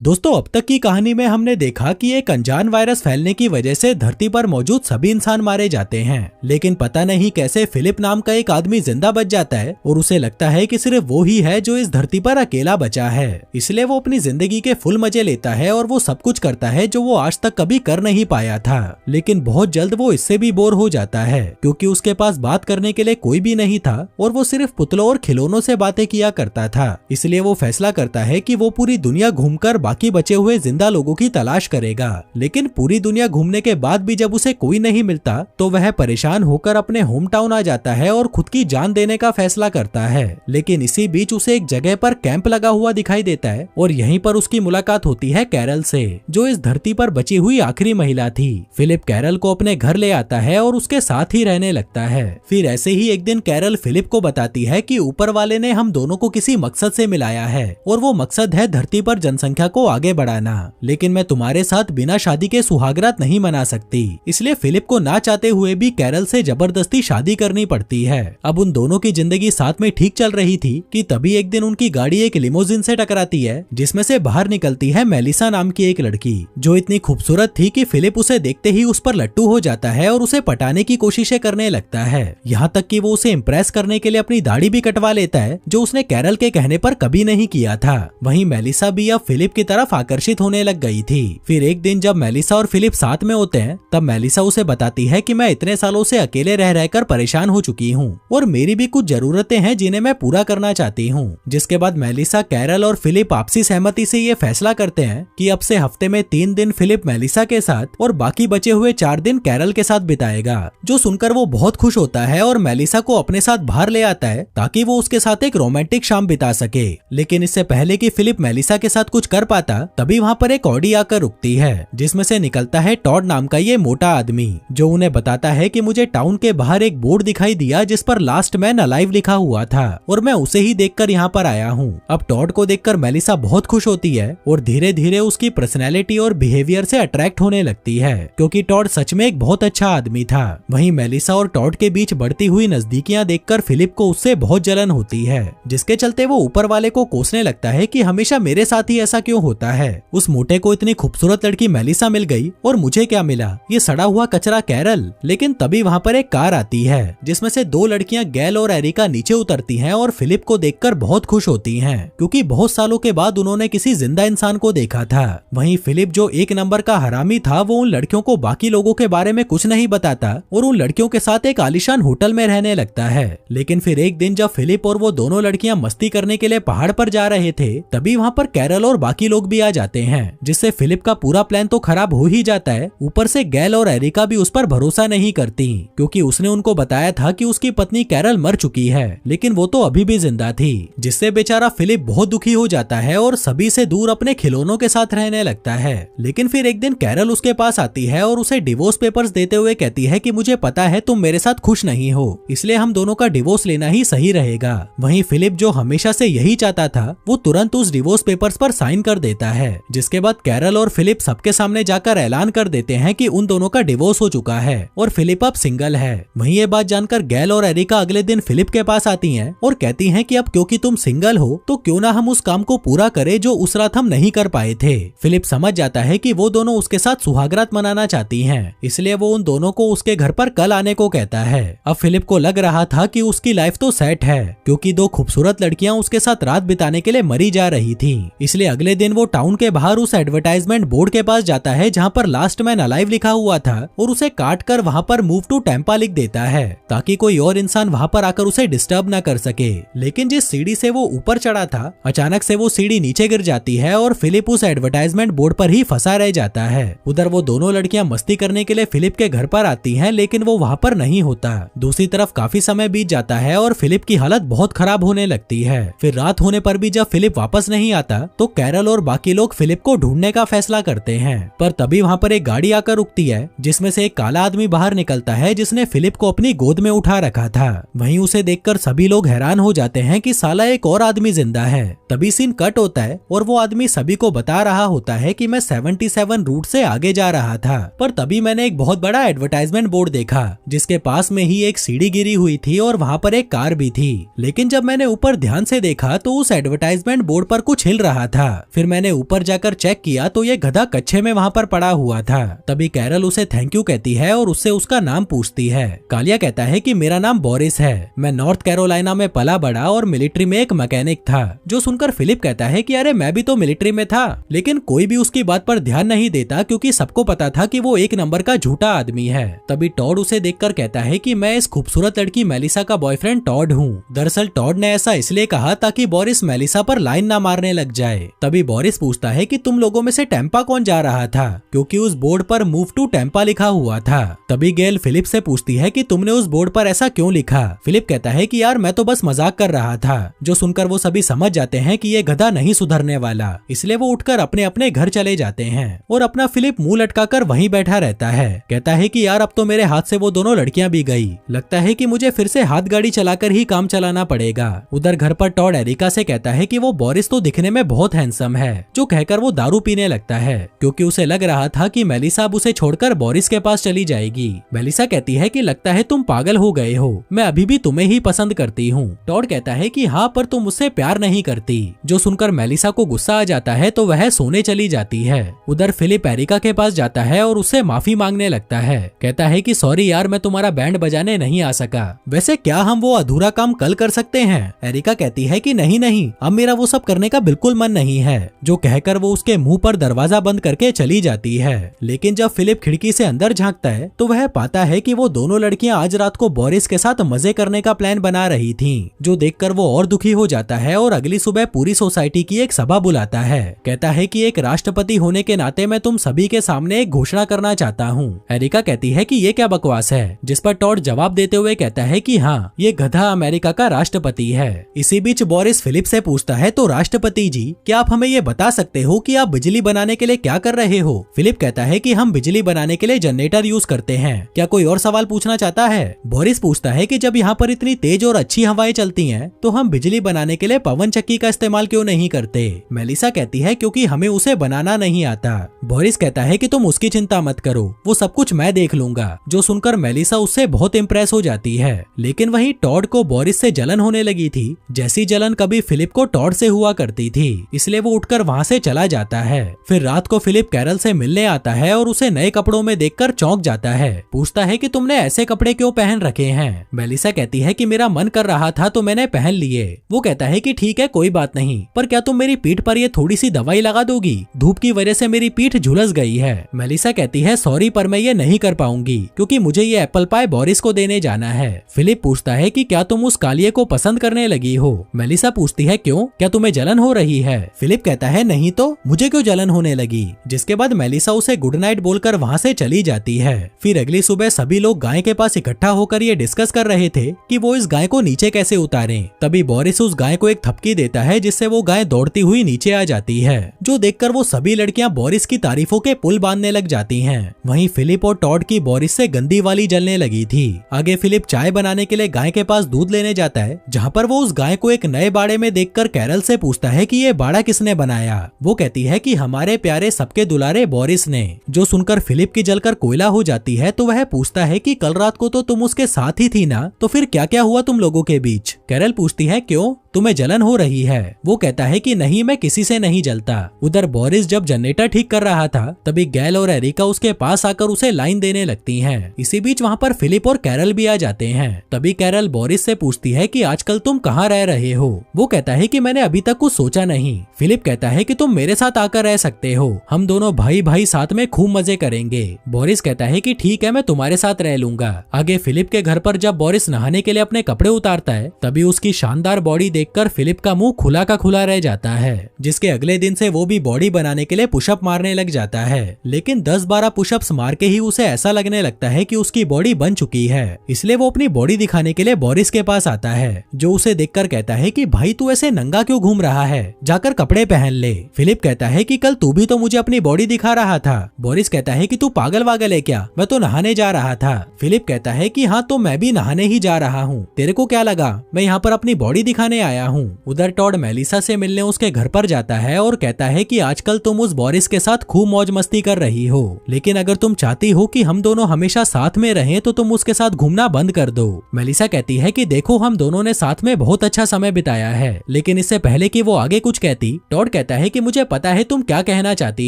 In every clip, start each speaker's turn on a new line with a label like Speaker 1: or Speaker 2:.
Speaker 1: दोस्तों, अब तक की कहानी में हमने देखा कि एक अनजान वायरस फैलने की वजह से धरती पर मौजूद सभी इंसान मारे जाते हैं, लेकिन पता नहीं कैसे फिलिप नाम का एक आदमी जिंदा बच जाता है और उसे लगता है कि सिर्फ वो ही है जो इस धरती पर अकेला बचा है। इसलिए वो अपनी जिंदगी के फुल मजे लेता है और वो सब कुछ करता है जो वो आज तक कभी कर नहीं पाया था। लेकिन बहुत जल्द वो इससे भी बोर हो जाता है क्योंकि उसके पास बात करने के लिए कोई भी नहीं था और वो सिर्फ पुतलों और खिलौनों से बातें किया करता था। इसलिए वो फैसला करता है कि वो पूरी दुनिया घूमकर बाकी बचे हुए जिंदा लोगों की तलाश करेगा। लेकिन पूरी दुनिया घूमने के बाद भी जब उसे कोई नहीं मिलता तो वह परेशान होकर अपने होम टाउन आ जाता है और खुद की जान देने का फैसला करता है। लेकिन इसी बीच उसे एक जगह पर कैंप लगा हुआ दिखाई देता है और यहीं पर उसकी मुलाकात होती है कैरल से, जो इस धरती पर बची हुई आखिरी महिला थी। फिलिप कैरल को अपने घर ले आता है और उसके साथ ही रहने लगता है। फिर ऐसे ही एक दिन कैरल फिलिप को बताती है कि ऊपर वाले ने हम दोनों को किसी मकसद से मिलाया है और वो मकसद है धरती पर जनसंख्या को आगे बढ़ाना। लेकिन मैं तुम्हारे साथ बिना शादी के सुहागरात नहीं मना सकती। इसलिए फिलिप को ना चाहते हुए भी कैरल से जबरदस्ती शादी करनी पड़ती है। अब उन दोनों की जिंदगी साथ में ठीक चल रही थी कि तभी एक दिन उनकी गाड़ी एक लिमोजिन से टकराती है, जिसमें से बाहर निकलती है मेलिसा नाम की एक लड़की, जो इतनी खूबसूरत थी कि फिलिप उसे देखते ही उस पर लट्टू हो जाता है और उसे पटाने की कोशिशें करने लगता है। यहाँ तक कि वो उसे इम्प्रेस करने के लिए अपनी दाढ़ी भी कटवा लेता है, जो उसने कैरल के कहने पर कभी नहीं किया था। वहीं मेलिसा भी अब फिलिप की तरफ आकर्षित होने लग गई थी। फिर एक दिन जब मेलिसा और फिलिप साथ में होते हैं तब मेलिसा उसे बताती है कि मैं इतने सालों से अकेले रह रहकर परेशान हो चुकी हूँ और मेरी भी कुछ जरूरतें हैं जिन्हें मैं पूरा करना चाहती हूँ। जिसके बाद मेलिसा, कैरल और फिलिप आपसी सहमति से ये फैसला करते हैं कि अब से हफ्ते में 3 दिन फिलिप मेलिसा के साथ और बाकी बचे हुए 4 दिन कैरल के साथ बिताएगा। जो सुनकर वो बहुत खुश होता है और मेलिसा को अपने साथ बाहर ले आता है ताकि वो उसके साथ एक रोमांटिक शाम बिता सके। लेकिन इससे पहले कि फिलिप मेलिसा के साथ कुछ कर पाता तभी वहाँ पर एक ऑडी आकर रुकती है, जिसमें से निकलता है टॉड नाम का ये मोटा आदमी, जो उन्हें बताता है कि मुझे टाउन के बाहर एक बोर्ड दिखाई दिया जिस पर लास्ट मैन अलाइव लिखा हुआ था और मैं उसे ही देखकर यहाँ पर आया हूँ। अब टॉड को देखकर मेलिसा बहुत खुश होती है और धीरे धीरे उसकी पर्सनैलिटी और बिहेवियर से अट्रैक्ट होने लगती है, क्योंकि टॉड सच में एक बहुत अच्छा आदमी था। वहीं मेलिसा और टॉड के बीच बढ़ती हुई नजदीकियां देखकर फिलिप को उससे बहुत जलन होती है, जिसके चलते वो ऊपर वाले को कोसने लगता है कि हमेशा मेरे साथ ही ऐसा क्यों होता है। उस मोटे को इतनी खूबसूरत लड़की मेलिसा मिल गई और मुझे क्या मिला, ये सड़ा हुआ कचरा कैरल। लेकिन तभी वहाँ पर एक कार आती है जिसमें से 2 लड़कियां गैल और एरिका नीचे उतरती हैं और फिलिप को देखकर बहुत खुश होती हैं, क्योंकि बहुत सालों के बाद उन्होंने किसी जिंदा इंसान को देखा था। वहीं फिलिप, जो एक नंबर का हरामी था, वो उन लड़कियों को बाकी लोगों के बारे में कुछ नहीं बताता और उन लड़कियों के साथ एक आलीशान होटल में रहने लगता है। लेकिन फिर एक दिन जब फिलिप और वो दोनों लड़कियां मस्ती करने के लिए पहाड़ पर जा रहे थे तभी वहाँ पर कैरल और बाकी लोग भी आ जाते हैं, जिससे फिलिप का पूरा प्लान तो खराब हो ही जाता है। ऊपर से गैल और एरिका भी उस पर भरोसा नहीं करती, क्योंकि उसने उनको बताया था कि उसकी पत्नी कैरल मर चुकी है, लेकिन वो तो अभी भी जिंदा थी, जिससे बेचारा फिलिप बहुत दुखी हो जाता है और सभी से दूर अपने खिलौनों के साथ रहने लगता है। लेकिन फिर एक दिन कैरल उसके पास आती है और उसे डिवोर्स पेपर्स देते हुए कहती है कि मुझे पता है तुम मेरे साथ खुश नहीं हो, इसलिए हम दोनों का डिवोर्स लेना ही सही रहेगा। वहीं फिलिप, जो हमेशा से यही चाहता था, वो तुरंत उस डिवोर्स पेपर्स पर साइन कर देता है। जिसके बाद कैरल और फिलिप सबके सामने जाकर ऐलान कर देते हैं कि उन दोनों का डिवोर्स हो चुका है और फिलिप अब सिंगल है। वहीं ये बात जानकर गैल और एरिका अगले दिन फिलिप के पास आती हैं और कहती हैं कि अब क्योंकि तुम सिंगल हो तो क्यों ना हम उस काम को पूरा करें जो उस रात हम नहीं कर पाए थे। फिलिप समझ जाता है कि वो दोनों उसके साथ सुहागरात मनाना चाहती हैं, इसलिए वो उन दोनों को उसके घर पर कल आने को कहता है। अब फिलिप को लग रहा था कि उसकी लाइफ तो सेट है, क्योंकि 2 खूबसूरत लड़कियां उसके साथ रात बिताने के लिए मरी जा रही थी। इसलिए अगले दिन वो टाउन के बाहर उस एडवर्टाइजमेंट बोर्ड के पास जाता है जहाँ पर लास्ट मैन अलाइव लिखा हुआ था और उसे काट कर वहाँ पर मूव टू टेम्पा लिख देता है, ताकि कोई और इंसान वहाँ पर आकर उसे डिस्टर्ब न कर सके। लेकिन जिस सीढ़ी से वो ऊपर चढ़ा था, अचानक से वो सीढ़ी नीचे गिर जाती है और फिलिप उस एडवर्टाइजमेंट बोर्ड पर ही फंसा रह जाता है। उधर वो दोनों लड़कियां मस्ती करने के लिए फिलिप के घर पर आती हैं, लेकिन वो वहाँ पर नहीं होता। दूसरी तरफ काफी समय बीत जाता है और फिलिप की हालत बहुत खराब होने लगती है। फिर रात होने पर भी जब फिलिप वापस नहीं आता तो कैरल और बाकी लोग फिलिप को ढूंढने का फैसला करते हैं। पर तभी वहाँ पर एक गाड़ी आकर रुकती है, जिसमें से एक काला आदमी बाहर निकलता है जिसने फिलिप को अपनी गोद में उठा रखा था। वहीं उसे देखकर सभी लोग हैरान हो जाते हैं कि साला एक और आदमी जिंदा है। तभी सीन कट होता है और वो आदमी सभी को बता रहा होता है कि मैं 77 रूट से आगे जा रहा था, पर तभी मैंने एक बहुत बड़ा एडवर्टाइजमेंट बोर्ड देखा जिसके पास में ही एक सीढ़ी गिरी हुई थी और वहाँ पर एक कार भी थी। लेकिन जब मैंने ऊपर ध्यान से देखा तो उस एडवर्टाइजमेंट बोर्ड पर कुछ हिल रहा था। फिर मैंने ऊपर जाकर चेक किया तो ये गधा कच्छे में वहाँ पर पड़ा हुआ था। तभी कैरल उसे थैंक यू कहती है और उससे उसका नाम पूछती है। कालिया कहता है कि मेरा नाम बोरिस है, मैं नॉर्थ कैरोलिना में पला बड़ा और मिलिट्री में एक मैकेनिक था। जो सुनकर फिलिप कहता है कि अरे मैं भी तो मिलिट्री में था, लेकिन कोई भी उसकी बात पर ध्यान नहीं देता क्योंकि सबको पता था कि वो एक नंबर का झूठा आदमी है। तभी टॉड उसे देखकर कहता है कि मैं इस खूबसूरत लड़की मेलिसा का बॉयफ्रेंड टॉड हूँ। दरअसल टॉड ने ऐसा इसलिए कहा ताकि बोरिस मेलिसा पर लाइन ना मारने लग जाए। तभी बोरिस पूछता है कि तुम लोगों में से टेम्पा कौन जा रहा था, क्योंकि उस बोर्ड पर मूव टू टेम्पा लिखा हुआ था। तभी गेल फिलिप से पूछती है कि तुमने उस बोर्ड पर ऐसा क्यों लिखा। फिलिप कहता है कि यार मैं तो बस मजाक कर रहा था। जो सुनकर वो सभी समझ जाते हैं कि ये गधा नहीं सुधरने वाला, इसलिए वो उठकर अपने अपने घर चले जाते हैं और अपना फिलिप मुंह लटकाकर वहीं बैठा रहता है। कहता है कि यार अब तो मेरे हाथ से वो दोनों लड़कियां भी गई, लगता है कि मुझे फिर से हाथ गाड़ी चलाकर ही काम चलाना पड़ेगा। उधर घर पर टॉड एरिका से कहता है कि वो बोरिस तो दिखने में बहुत हैंडसम है। जो कहकर वो दारू पीने लगता है क्योंकि उसे लग रहा था कि मेलिसा अब उसे छोड़कर बोरिस के पास चली जाएगी। मेलिसा कहती है कि लगता है तुम पागल हो गए हो, मैं अभी भी तुम्हें ही पसंद करती हूँ। टॉड कहता है कि हाँ पर तुम मुझसे प्यार नहीं करती। जो सुनकर मेलिसा को गुस्सा आ जाता है तो वह सोने चली जाती है। उधर फिलिप एरिका के पास जाता है और उससे माफी मांगने लगता है। कहता है कि सॉरी यार मैं तुम्हारा बैंड बजाने नहीं आ सका, वैसे क्या हम वो अधूरा काम कल कर सकते हैं। एरिका कहती है कि नहीं नहीं, अब मेरा वो सब करने का बिल्कुल मन नहीं है। जो कहकर वो उसके मुंह पर दरवाजा बंद करके चली जाती है। लेकिन जब फिलिप खिड़की से अंदर झांकता है तो वह पाता है कि वो दोनों लड़कियां आज रात को बोरिस के साथ मजे करने का प्लान बना रही थीं। जो देखकर वो और दुखी हो जाता है और अगली सुबह पूरी सोसाइटी की एक सभा बुलाता है। कहता है कि एक राष्ट्रपति होने के नाते मैं तुम सभी के सामने एक घोषणा करना चाहता हूँ। एरिका कहती है कि ये क्या बकवास है, जिस पर टॉड जवाब देते हुए कहता है कि हाँ ये गधा अमेरिका का राष्ट्रपति है। इसी बीच बोरिस फिलिप से पूछता है तो राष्ट्रपति जी क्या आप हमें ये बता सकते हो कि आप बिजली बनाने के लिए क्या कर रहे हो। फिलिप कहता है कि हम बिजली बनाने के लिए जनरेटर यूज करते हैं। क्या कोई और सवाल पूछना चाहता है। बोरिस पूछता है कि जब यहाँ पर इतनी तेज और अच्छी हवाएं चलती हैं तो हम बिजली बनाने के लिए पवन चक्की का इस्तेमाल क्यों नहीं करते। मेलिसा कहती है क्योंकि हमें उसे बनाना नहीं आता। बोरिस कहता है कि तुम उसकी चिंता मत करो, वो सब कुछ मैं देख लूंगा। जो सुनकर मेलिसा उससे बहुत इम्प्रेस हो जाती है। लेकिन वहीं टॉड को बोरिस से जलन होने लगी थी, जैसी जलन कभी फिलिप को टॉड से हुआ करती थी, इसलिए वो उठकर वहाँ से चला जाता है। फिर रात को फिलिप कैरल से मिलने आता है और उसे नए कपड़ों में देखकर चौंक जाता है। पूछता है कि तुमने ऐसे कपड़े क्यों पहन रखे हैं। मेलिसा कहती है कि मेरा मन कर रहा था तो मैंने पहन लिए। वो कहता है कि ठीक है कोई बात नहीं, पर क्या तुम मेरी पीठ पर ये थोड़ी सी दवाई लगा दोगी, धूप की वजह से मेरी पीठ झुलस गई है। मेलिसा कहती है सॉरी पर मैं ये नहीं कर पाऊंगी क्योंकि मुझे ये एप्पल पाई बोरिस को देने जाना है। फिलिप पूछता है कि क्या तुम उस कालिये को पसंद करने लगी हो। मेलिसा पूछती है क्यों, क्या तुम्हें जलन हो रही है। फिलिप कहता है नहीं तो मुझे क्यों जलन होने लगी। जिसके बाद मेलिसा उसे गुड नाइट बोलकर वहाँ से चली जाती है। फिर अगली सुबह सभी लोग गाय के पास इकट्ठा होकर ये डिस्कस कर रहे थे कि वो इस गाय को नीचे कैसे उतारें। तभी बोरिस उस गाय को एक थपकी देता है जिससे वो गाय दौड़ती हुई नीचे आ जाती है। जो देखकर वो सभी लड़कियां बोरिस की तारीफों के पुल बांधने लग जाती हैं। वहीं फिलिप और टॉड की बोरिस से गंदी वाली जलने लगी थी। आगे फिलिप चाय बनाने के लिए गाय के पास दूध लेने जाता है, जहाँ पर वो उस गाय को एक नए बाड़े में देखकर कैरल से पूछता है कि ये बाड़ा किसने बनाया। वो कहती है कि हमारे प्यारे सबके दुलारे बोरिस ने। जो सुनकर फिलिप की जलकर कोयला हो जाती है तो वह पूछता है कि कल रात को तो तुम उसके साथ ही थी ना, तो फिर क्या क्या हुआ तुम लोगों के बीच। कैरल पूछती है क्यों, तुम्हें जलन हो रही है। वो कहता है कि नहीं मैं किसी से नहीं जलता। उधर बोरिस जब जनरेटर ठीक कर रहा था तभी गैल और एरिका उसके पास आकर उसे लाइन देने लगती हैं। इसी बीच वहाँ पर फिलिप और कैरल भी आ जाते हैं। तभी कैरल बोरिस से पूछती है कि आजकल तुम कहाँ रह रहे हो। वो कहता है कि मैंने अभी तक कुछ सोचा नहीं। फिलिप कहता है कि तुम मेरे साथ आकर रह सकते हो, हम दोनों भाई भाई साथ में खूब मजे करेंगे। बोरिस कहता है कि ठीक है मैं तुम्हारे साथ रह लूंगा। आगे फिलिप के घर पर जब बोरिस नहाने के लिए अपने कपड़े उतारता है तभी उसकी शानदार बॉडी देखकर फिलिप का मुंह खुला का खुला रह जाता है, जिसके अगले दिन से वो भी बॉडी बनाने के लिए पुशअप मारने लग जाता है। लेकिन 10-12 पुशअप्स मार के ही उसे ऐसा लगने लगता है कि उसकी बॉडी बन चुकी है, इसलिए वो अपनी बॉडी दिखाने के लिए बोरिस के पास आता है, जो उसे देखकर कहता है कि भाई तू ऐसे नंगा क्यों घूम रहा है, जाकर कपड़े पहन ले। फिलिप कहता है कि कल तू भी तो मुझे अपनी बॉडी दिखा रहा था। बोरिस कहता है कि तू पागल वागल है क्या, मैं तो नहाने जा रहा था। फिलिप कहता है कि हाँ तो मैं भी नहाने ही जा रहा हूँ, तेरे को क्या लगा मैं यहाँ पर अपनी बॉडी दिखाने आया हूँ। उधर टॉड मेलिसा से मिलने उसके घर पर जाता है और कहता है कि आजकल तुम उस बोरिस के साथ खूब मौज मस्ती कर रही हो, लेकिन अगर तुम चाहती हो कि हम दोनों हमेशा साथ में रहें तो तुम उसके साथ घूमना बंद कर दो। मेलिसा कहती है कि देखो हम दोनों ने साथ में बहुत अच्छा समय बिताया है। लेकिन इससे पहले कि वो आगे कुछ कहती, टॉड कहता है कि मुझे पता है तुम क्या कहना चाहती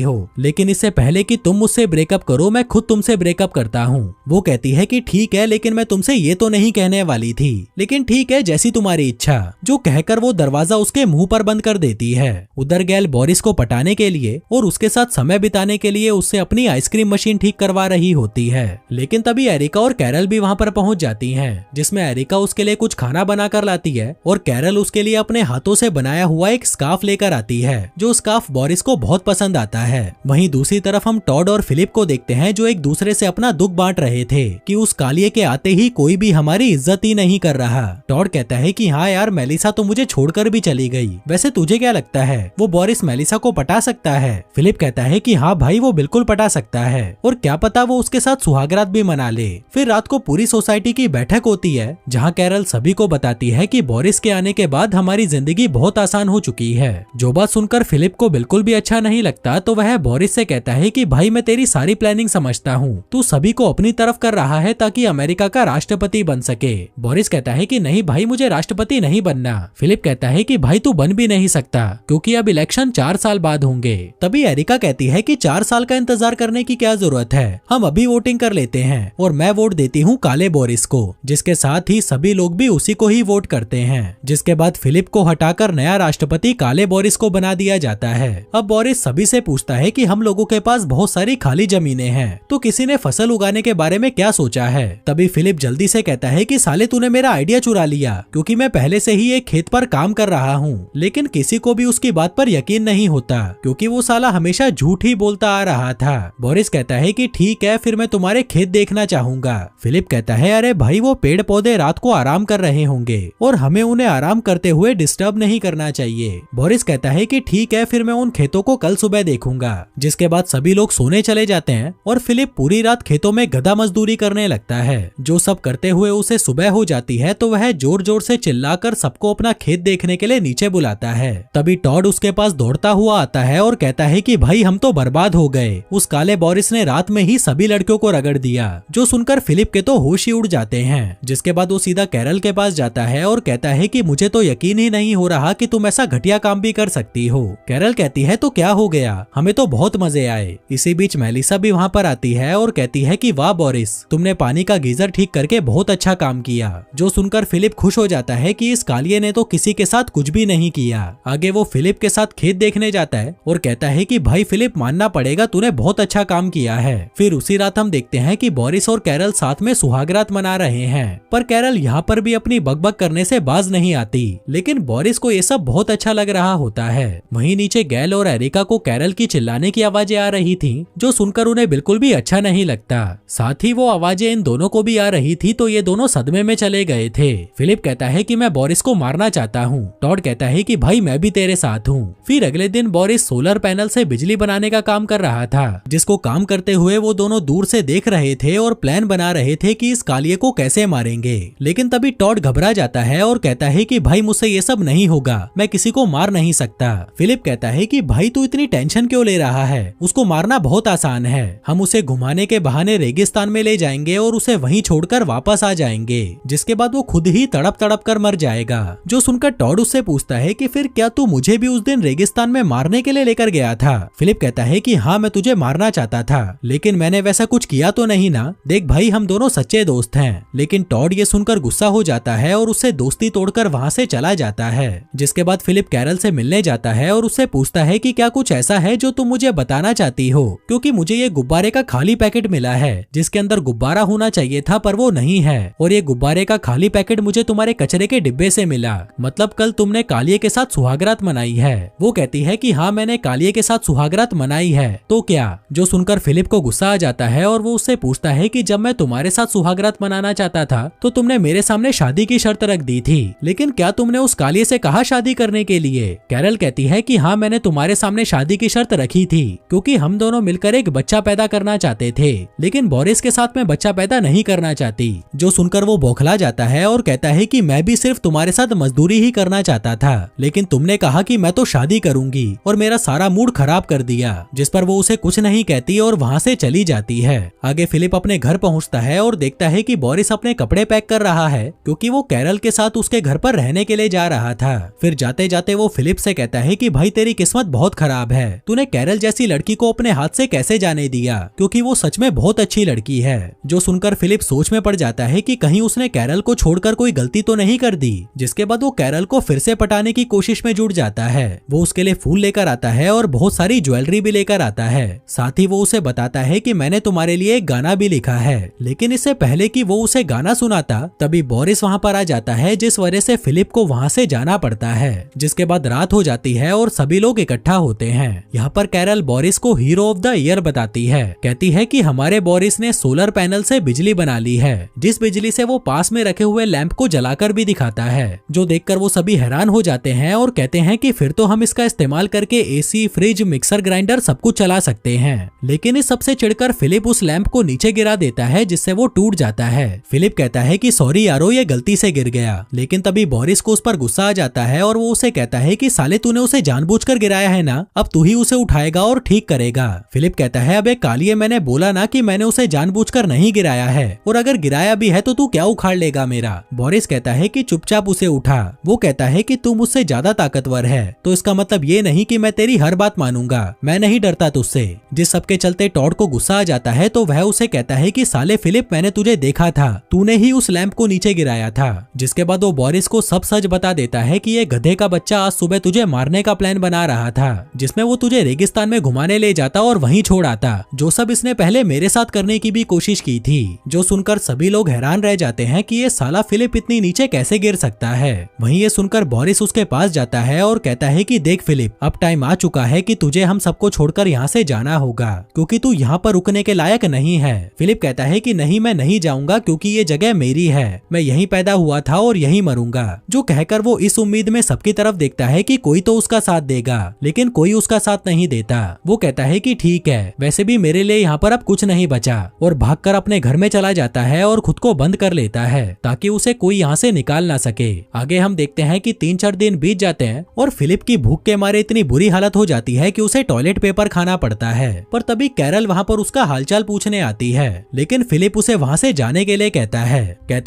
Speaker 1: हो, लेकिन इससे पहले कि तुम मुझसे ब्रेकअप करो मैं खुद तुमसे ब्रेकअप करता हूँ। वो कहती है कि ठीक है, लेकिन मैं तुमसे ये तो नहीं कहने वाली थी, लेकिन ठीक है जैसी तुम्हारी इच्छा, जो कहकर वो दरवाजा उसके मुंह पर बंद कर देती है। उधर गैल बोरिस को पटाने के लिए और उसके साथ समय बिताने के लिए उससे अपनी आइसक्रीम मशीन ठीक करवा रही होती है, लेकिन तभी एरिका और कैरल भी वहाँ पर पहुँच जाती हैं, जिसमें एरिका उसके लिए कुछ खाना बना कर लाती है और कैरल उसके लिए अपने हाथों से बनाया हुआ एक स्कार्फ लेकर आती है, जो स्कार्फ बोरिस को बहुत पसंद आता है। वहीं दूसरी तरफ हम टॉड और फिलिप को देखते हैं, जो एक दूसरे से अपना दुख बांट रहे थे कि उस कालिए के आते ही कोई भी हमारी इज्जत ही नहीं कर रहा। टॉड कहता है कि हाँ यार, मेलिसा तो मुझे छोड़कर भी चली गई, वैसे तुझे क्या लगता है वो बोरिस मेलिसा को पटा सकता है? फिलिप कहता है कि हाँ भाई, वो बिल्कुल पटा सकता है और क्या पता वो उसके साथ सुहागरात भी मना ले। फिर रात को पूरी सोसाइटी की बैठक होती है, जहाँ कैरल सभी को बताती है कि बोरिस के आने के बाद हमारी जिंदगी बहुत आसान हो चुकी है। जो बात सुनकर फिलिप को बिल्कुल भी अच्छा नहीं लगता, तो वह बोरिस से कहता है कि भाई मैं तेरी सारी प्लानिंग समझता हूँ, तू सभी को अपनी तरफ कर रहा है ताकि अमेरिका का राष्ट्रपति बन सके। बोरिस कहता है कि नहीं भाई, मुझे राष्ट्रपति नहीं बनना। फिलिप कहता है कि भाई तू बन भी नहीं सकता, क्योंकि अब इलेक्शन 4 साल बाद होंगे। तभी एरिका कहती है कि 4 साल का इंतजार करने की क्या जरूरत है, हम अभी वोटिंग कर लेते हैं और मैं वोट देती हूँ काले बोरिस को, जिसके साथ ही सभी लोग भी उसी को ही वोट करते हैं। जिसके बाद फिलिप को हटाकर नया राष्ट्रपति काले बोरिस को बना दिया जाता है। अब बोरिस सभी से पूछता है कि हम लोगों के पास बहुत सारी खाली जमीनें हैं, तो किसी ने फसल उगाने के बारे में क्या सोचा है? तभी फिलिप जल्दी से कहता है कि साले तूने मेरा आइडिया चुरा लिया, क्योंकि मैं पहले से ही एक खेत पर काम कर रहा हूँ। लेकिन किसी को भी उसकी बात पर यकीन नहीं होता, क्योंकि वो साला हमेशा झूठ ही बोलता आ रहा था। बोरिस कहता है कि ठीक है, फिर मैं तुम्हारे खेत देखना चाहूंगा। फिलिप कहता है अरे भाई, वो पेड़ पौधे रात को आराम कर रहे होंगे और हमें उन्हें आराम करते हुए डिस्टर्ब नहीं करना चाहिए। बोरिस कहता है कि ठीक है, फिर मैं उन खेतों को कल सुबह देखूंगा। जिसके बाद सभी लोग सोने चले जाते हैं और फिलिप पूरी रात खेतों में गधा मजदूरी करने लगता है। जो सब करते हुए उसे सुबह हो जाती है, तो वह जोर जोर से चिल्लाकर सबको अपना खेत देखने के लिए नीचे बुलाता है। तभी टॉड उसके पास दौड़ता हुआ आता है और कहता है कि भाई हम तो बर्बाद हो गए, उस काले बोरिस ने रात में ही सभी लड़कियों को रगड़ दिया। जो सुनकर फिलिप के तो होश ही उड़ जाते हैं। जिसके बाद वो सीधा कैरल के पास जाता है और कहता है कि मुझे तो यकीन ही नहीं हो रहा कि तुम ऐसा घटिया काम भी कर सकती हो। कैरल कहती है तो क्या हो गया, हमें तो बहुत मजे आए। इसी बीच मेलिसा भी वहाँ पर आती है और कहती है कि वाह बोरिस, तुमने पानी का गीजर ठीक करके बहुत अच्छा काम किया। जो सुनकर फिलिप खुश हो जाता है कि इस कालिए ने तो किसी के साथ कुछ भी नहीं किया। आगे वो फिलिप के साथ खेत देखने जाता है और कहता है कि भाई फिलिप, मानना पड़ेगा, तूने बहुत अच्छा काम किया है। फिर उसी रात हम देखते हैं कि बोरिस और कैरल साथ में सुहागरात मना रहे हैं, पर कैरल यहाँ पर भी अपनी बकबक करने से बाज नहीं आती। लेकिन बोरिस को ये सब बहुत अच्छा लग रहा होता है। वहीं नीचे गैल और एरिका को कैरल की चिल्लाने की आवाजें आ रही थी, जो सुनकर उन्हें बिल्कुल भी अच्छा नहीं लगता। साथ ही वो आवाजें इन दोनों को भी आ रही थी, तो ये दोनों सदमे में चले गए थे। फिलिप कहता है कि मैं बोरिस को मारना चाहता हूँ। टॉड कहता है कि भाई मैं भी तेरे साथ हूँ। फिर अगले दिन बोरिस सोलर पैनल से बिजली बनाने का काम कर रहा था, जिसको काम करते हुए वो दोनों दूर से देख रहे थे और प्लान बना रहे थे कि इस कालिए को कैसे मारेंगे। लेकिन तभी टॉड घबरा जाता है और कहता है कि भाई मुझसे ये सब नहीं होगा, मैं किसी को मार नहीं सकता। फिलिप कहता है कि भाई तू इतनी टेंशन क्यों ले रहा है, उसको मारना बहुत आसान है। हम उसे घुमाने के बहाने रेगिस्तान में ले जाएंगे और उसे वहीं छोड़कर वापस आ जाएंगे, जिसके बाद वो खुद ही तड़प तड़प कर मर जाएगा। जो सुनकर टॉड उससे पूछता है कि फिर क्या तू मुझे भी उस दिन रेगिस्तान में मारने के लिए लेकर गया था? फिलिप कहता है कि हाँ, मैं तुझे मारना चाहता था, लेकिन मैंने वैसा कुछ किया तो नहीं ना। देख भाई, हम दोनों सच्चे दोस्त हैं। लेकिन टॉड ये सुनकर गुस्सा हो जाता है और उससे दोस्ती तोड़कर वहाँ से चला जाता है। जिसके बाद फिलिप कैरल से मिलने जाता है और उससे पूछता है कि क्या कुछ ऐसा है जो तुम मुझे बताना चाहती हो, क्योंकि मुझे ये गुब्बारे का खाली पैकेट मिला है जिसके अंदर गुब्बारा होना चाहिए था, पर वो नहीं है। और ये गुब्बारे का खाली पैकेट मुझे तुम्हारे कचरे के डिब्बे से मिला। मतलब कल तुमने कालिए के साथ सुहागरात मनाई है। वो कहती है कि हाँ, मैंने कालिए के साथ सुहागरात मनाई है। तो क्या? जो सुनकर फिलिप को गुस्सा आ जाता है और वो उससे पूछता है कि जब मैं तुम्हारे साथ सुहागरात मनाना चाहता था तो तुमने मेरे सामने शादी की शर्त रख दी थी, लेकिन क्या तुमने उस कालिए से कहा शादी करने के लिए? कैरल कहती है कि हाँ, मैंने तुम्हारे सामने शादी की शर्त रखी थी, क्योंकि हम दोनों मिलकर एक बच्चा पैदा करना चाहते थे, लेकिन बोरिस के साथ मैं बच्चा पैदा नहीं करना चाहती। जो सुनकर वो बौखला जाता है और कहता है कि मैं भी सिर्फ तुम्हारे साथ मजदूरी ही करना चाहता था, लेकिन तुमने कहा कि मैं तो शादी करूंगी और मेरा सारा मूड खराब कर दिया। जिस पर वो उसे कुछ नहीं कहती और वहाँ से चली जाती है। आगे फिलिप अपने घर पहुँचता है और देखता है कि बोरिस अपने कपड़े पैक कर रहा है, क्योंकि वो कैरल के साथ उसके घर पर रहने के लिए जा रहा था। फिर जाते जाते वो फिलिप से कहता है कि भाई तेरी किस्मत बहुत खराब है, तूने कैरल जैसी लड़की को अपने हाथ से कैसे जाने दिया, क्योंकि वो सच में बहुत अच्छी लड़की है। जो सुनकर फिलिप सोच में पड़ जाता है कि कहीं उसने कैरल को छोड़कर कोई गलती तो नहीं कर दी। जिसके बाद वो कैरल को फिर से पटाने की कोशिश में जुट जाता है। वो उसके लिए फूल लेकर आता है और बहुत सारी ज्वेलरी भी लेकर आता है। साथ ही वो उसे बताता है कि मैंने तुम्हारे लिए एक गाना भी लिखा है। लेकिन इससे पहले कि वो उसे गाना सुनाता तभी बोरिस वहाँ पर आ जाता है, जिस वजह से फिलिप को वहाँ से जाना पड़ता है। जिसके बाद रात हो जाती है और सभी लोग इकट्ठा होते हैं। यहाँ पर कैरल बोरिस को हीरो ऑफ द ईयर बताती है। कहती है कि हमारे बोरिस ने सोलर पैनल से बिजली बना ली है, जिस बिजली से वो पास में रखे हुए लैंप को जलाकर भी दिखाता है। जो देखकर वो सभी हैरान हो जाते हैं और कहते हैं कि फिर तो हम इसका इस्तेमाल करके एसी, फ्रिज, मिक्सर ग्राइंडर सब कुछ चला सकते हैं। लेकिन इस सबसे चिढ़कर फिलिप उस लैंप को नीचे गिरा देता है, जिससे वो टूट जाता है। फिलिप कहता है कि सॉरी यारो, ये गलती से गिर गया। लेकिन तभी बोरिस को उस पर गुस्सा आ जाता है और वो उसे कहता है कि साले तूने उसे जानबूझकर गिराया है ना, अब तू ही उसे उठाएगा और ठीक करेगा। फिलिप कहता है अबे कालिए, मैंने बोला ना कि मैंने उसे जानबूझकर नहीं गिराया है, और अगर गिराया भी है तो तू क्या उखाड़ लेगा मेरा। बोरिस कहता है कि चुपचाप उसे उठा। वो कहता है कि तू मुझसे ज्यादा ताकतवर है, तो इसका मतलब ये नहीं कि मैं तेरी हर बात मानूंगा, मैं नहीं डरता तुझसे। जिस सबके चलते टॉड को गुस्सा आ जाता है तो वह उसे कहता है कि साले फिलिप, मैंने तुझे देखा था, तूने ही उस लैंप को नीचे गिराया था। जिसके बाद वो बोरिस को सब सच बता देता है कि ये गधे का बच्चा आज सुबह तुझे मारने का प्लान बना रहा था, जिसमें वो तुझे रेगिस्तान में घुमाने ले जाता और वहीं छोड़ आता, जो सब इसने पहले मेरे साथ करने की भी कोशिश की थी। जो सुनकर सभी लोग हैरान रह जाते हैं कि ये साला फिलिप इतनी नीचे कैसे गिर सकता है। वहीं ये सुनकर बोरिस उसके पास जाता है और कहता है कि देख फिलिप, अब टाइम आ चुका है कि तुझे हम सबको छोड़कर यहाँ से जाना होगा, क्योंकि तू यहाँ पर रुकने के लायक नहीं है। फिलिप कहता है कि नहीं, मैं नहीं जाऊंगा, क्योंकि ये जगह मेरी है, मैं यहीं पैदा हुआ था और यहीं मरूंगा। जो कहकर वो इस उम्मीद में सबकी तरफ देखता है कि कोई तो उसका साथ देगा, लेकिन कोई उसका साथ नहीं देता। वो कहता है कि ठीक है, वैसे भी मेरे लिए यहाँ पर अब कुछ नहीं बचा, और भागकर अपने घर में चला जाता है और खुद को बंद कर लेता है ताकि उसे कोई यहाँ से निकाल ना सके। आगे हम देखते हैं कि 3-4 दिन बीत जाते हैं और फिलिप की भूख के मारे इतनी बुरी हालत हो जाती है कि उसे टॉयलेट पेपर खाना पड़ता है। पर तभी कैरल वहाँ पर उसका हालचाल पूछने आती है, लेकिन फिलिप उसे वहाँ से जाने के लिए कहता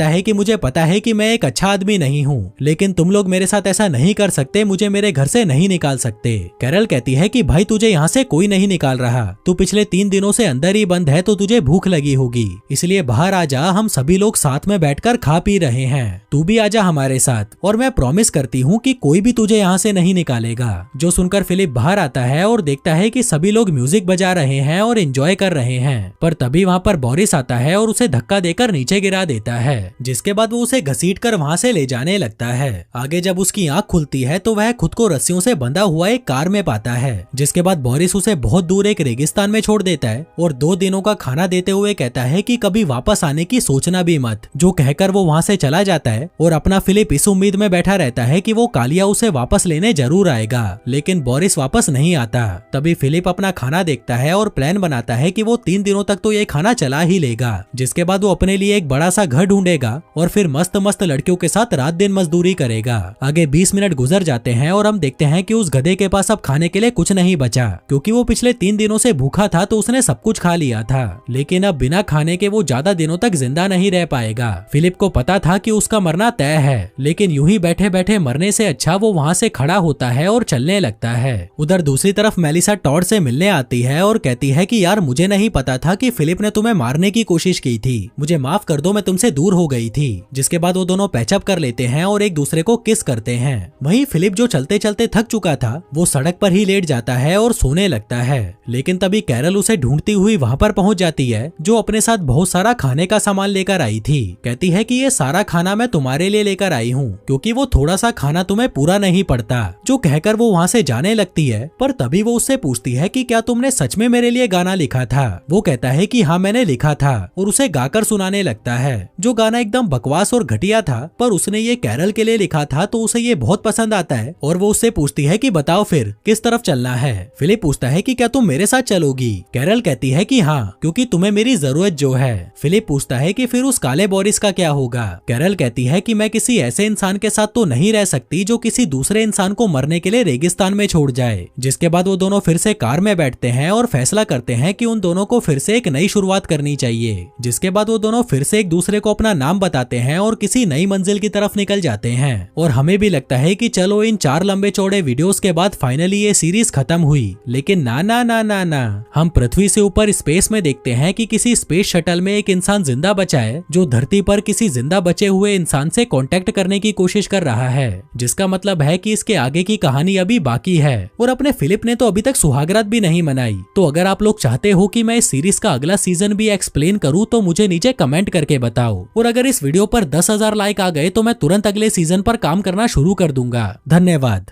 Speaker 1: है कि मुझे पता है कि मैं एक अच्छा आदमी नहीं हूँ, लेकिन तुम लोग मेरे साथ ऐसा नहीं कर सकते, मुझे मेरे घर से नहीं निकाल सकते। कैरल कहती है कि भाई तुझे यहाँ से कोई नहीं निकाल रहा, तू पिछले 3 दिनों से अंदर ही बंद है, तो तुझे भूख लगी होगी, इसलिए बाहर आ जा, हम सभी लोग साथ में बैठकर खा पी रहे हैं, तू भी आजा हमारे साथ, और मैं प्रॉमिस करती हूँ कि कोई भी तुझे यहाँ से नहीं निकालेगा। जो सुनकर फिलिप बाहर आता है और देखता है कि सभी लोग म्यूजिक बजा रहे हैं और एंजॉय कर रहे हैं। पर तभी वहाँ पर बोरिस आता है और उसे धक्का देकर नीचे गिरा देता है, जिसके बाद वो उसे घसीटकर वहाँ से ले जाने लगता है। आगे जब उसकी आँख खुलती है तो वह खुद को रस्सियों से बंधा हुआ एक कार में पाता है। जिसके बाद बोरिस उसे बहुत दूर एक रेगिस्तान में छोड़ देता है और 2 दिनों का खाना देते हुए कहता है कि कभी वापस आने की सोचना भी मत। जो कहकर वो वहाँ से चला जाता है और अपना फिलिप इस उम्मीद में बैठा रहता है कि वो कालिया उसे वापस लेने जरूर आएगा, लेकिन बोरिस वापस नहीं आता। तभी फिलिप अपना खाना देखता है और प्लान बनाता है कि वो 3 दिनों तक तो ये खाना चला ही लेगा। जिसके बाद वो अपने लिए एक बड़ा सा घर ढूंढेगा और फिर मस्त मस्त लड़कियों के साथ रात दिन मजदूरी करेगा। आगे 20 मिनट गुजर जाते हैं और हम देखते हैं कि उस गधे के पास अब खाने के लिए कुछ नहीं बचा, क्योंकि वो पिछले 3 दिनों से भूखा था तो उसने सब कुछ खा लिया था। लेकिन अब बिना खाने के वो ज्यादा दिनों तक जिंदा नहीं रह पाएगा। फिलिप को पता था कि उसका मरना तय है, लेकिन यूं ही बैठे बैठे मरने से अच्छा वो वहाँ से खड़ा होता है और चलने लगता है। उधर दूसरी तरफ मेलिसा टॉड से मिलने आती है और कहती है कि यार मुझे नहीं पता था कि फिलिप ने तुम्हें मारने की कोशिश की थी, मुझे माफ कर दो, मैं तुमसे दूर हो गई थी। जिसके बाद वो दोनों पैचअप कर लेते हैं और एक दूसरे को किस करते हैं। वहीं फिलिप जो चलते चलते थक चुका था वो सड़क पर ही लेट जाता है और सोने लगता है। लेकिन तभी कैरल उसे ढूंढती हुई वहाँ पर पहुँच जाती है, जो अपने साथ बहुत सारा खाने का सामान लेकर आई थी। कहती है कि ये सारा खाना मैं तुम्हारे लिए लेकर आई हूँ, क्योंकि वो थोड़ा सा खाना तुम्हें पूरा नहीं पड़ता। जो कहकर वो वहाँ से जाने लगती है, पर तभी वो उससे पूछती है कि क्या तुमने सच में मेरे लिए गाना लिखा था। वो कहता है कि हाँ मैंने लिखा था, और उसे गाकर सुनाने लगता है। जो गाना एकदम बकवास और घटिया था, पर उसने ये कैरल के लिए लिखा था तो उसे ये बहुत पसंद आता है और वो उससे पूछती है कि बताओ फिर किस तरफ चलना है। फिलिप पूछता है कि क्या तुम मेरे साथ चलोगी। कैरल कहती है कि हाँ, क्योंकि तुम्हें मेरी जरूरत जो है। फिलिप पूछता है कि फिर उस काले बोरिस का क्या होगा। कैरल कहती है कि मैं किसी ऐसे इंसान के साथ तो नहीं रह सकती जो किसी दूसरे इंसान को मरने के लिए रेगिस्तान में छोड़ जाए। जिसके बाद वो दोनों फिर से कार में बैठते हैं और फैसला करते हैं कि उन दोनों को फिर से एक नई शुरुआत करनी चाहिए। जिसके बाद वो दोनों फिर से एक दूसरे को अपना नाम बताते हैं और किसी नई मंजिल की तरफ निकल जाते हैं। और हमें भी लगता है कि चलो इन 4 लंबे चौड़े वीडियोस के बाद फाइनली ये सीरीज खत्म हुई, लेकिन ना ना ना ना ना, हम पृथ्वी से ऊपर स्पेस में देखते हैं कि किसी स्पेस शटल में एक इंसान जिंदा बचा है जो धरती पर किसी जिंदा बचे हुए इंसान से कांटेक्ट करने की कोशिश कर रहा है, जिसका मतलब है कि इसके आगे की कहानी अभी बाकी है। और अपने फिलिप ने तो अभी तक सुहागरात भी नहीं मनाई। तो अगर आप लोग चाहते हो कि मैं इस सीरीज का अगला सीजन भी एक्सप्लेन करूं तो मुझे नीचे कमेंट करके बताओ। और अगर इस वीडियो पर 10,000 लाइक आ गए तो मैं तुरंत अगले सीजन पर काम करना शुरू कर दूंगा। धन्यवाद।